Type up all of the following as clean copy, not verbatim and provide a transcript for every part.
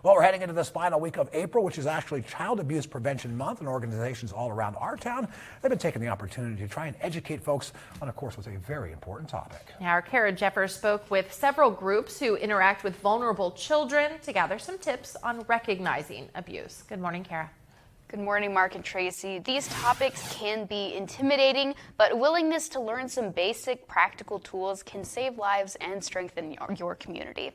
Well, we're heading into this final week of April, which is actually Child Abuse Prevention Month, and organizations all around our town have been taking the opportunity to try and educate folks on, of course, what's a very important topic. Now, our Kara Jeffers spoke with several groups who interact with vulnerable children to gather some tips on recognizing abuse. Good morning, Kara. Good morning, Mark and Tracy. These topics can be intimidating, but willingness to learn some basic practical tools can save lives and strengthen your community.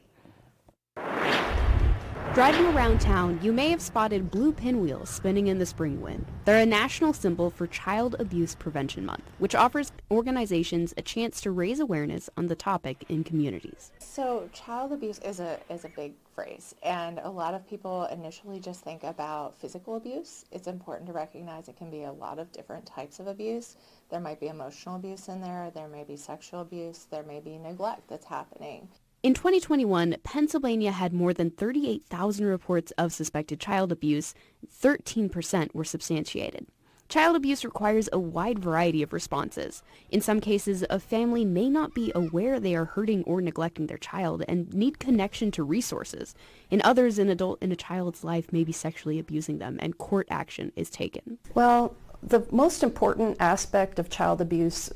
Driving around town, you may have spotted blue pinwheels spinning in the spring wind. They're a national symbol for Child Abuse Prevention Month, which offers organizations a chance to raise awareness on the topic in communities. So child abuse is a big phrase, and a lot of people initially just think about physical abuse. It's important to recognize it can be a lot of different types of abuse. There might be emotional abuse in there may be sexual abuse, there may be neglect that's happening. In 2021, Pennsylvania had more than 38,000 reports of suspected child abuse. 13% were substantiated. Child abuse requires a wide variety of responses. In some cases, a family may not be aware they are hurting or neglecting their child and need connection to resources. In others, an adult in a child's life may be sexually abusing them, and court action is taken. Well, the most important aspect of child abuse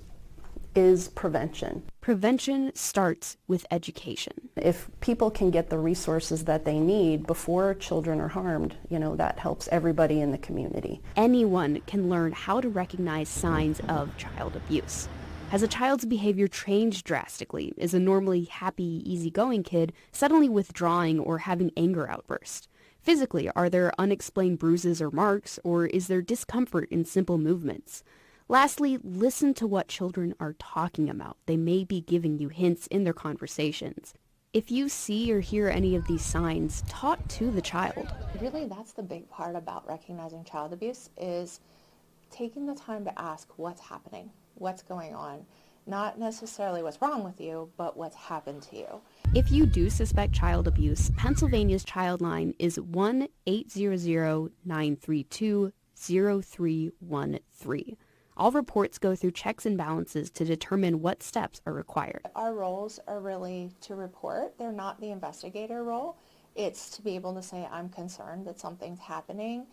is prevention. Prevention starts with education. If people can get the resources that they need before children are harmed, that helps everybody in the community. Anyone can learn how to recognize signs of child abuse. Has a child's behavior changed drastically? Is a normally happy, easygoing kid suddenly withdrawing or having anger outbursts? Physically, are there unexplained bruises or marks, or is there discomfort in simple movements? Lastly, listen to what children are talking about. They may be giving you hints in their conversations. If you see or hear any of these signs, talk to the child. Really, that's the big part about recognizing child abuse, is taking the time to ask what's happening, what's going on. Not necessarily what's wrong with you, but what's happened to you. If you do suspect child abuse, Pennsylvania's Child Line is 1-800-932-0313. All reports go through checks and balances to determine what steps are required. Our roles are really to report. They're not the investigator role. It's to be able to say, I'm concerned that something's happening.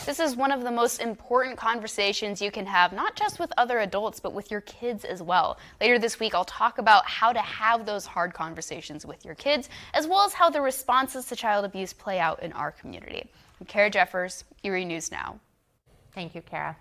This is one of the most important conversations you can have, not just with other adults, but with your kids as well. Later this week, I'll talk about how to have those hard conversations with your kids, as well as how the responses to child abuse play out in our community. I'm Kara Jeffers, Erie News Now. Thank you, Kara.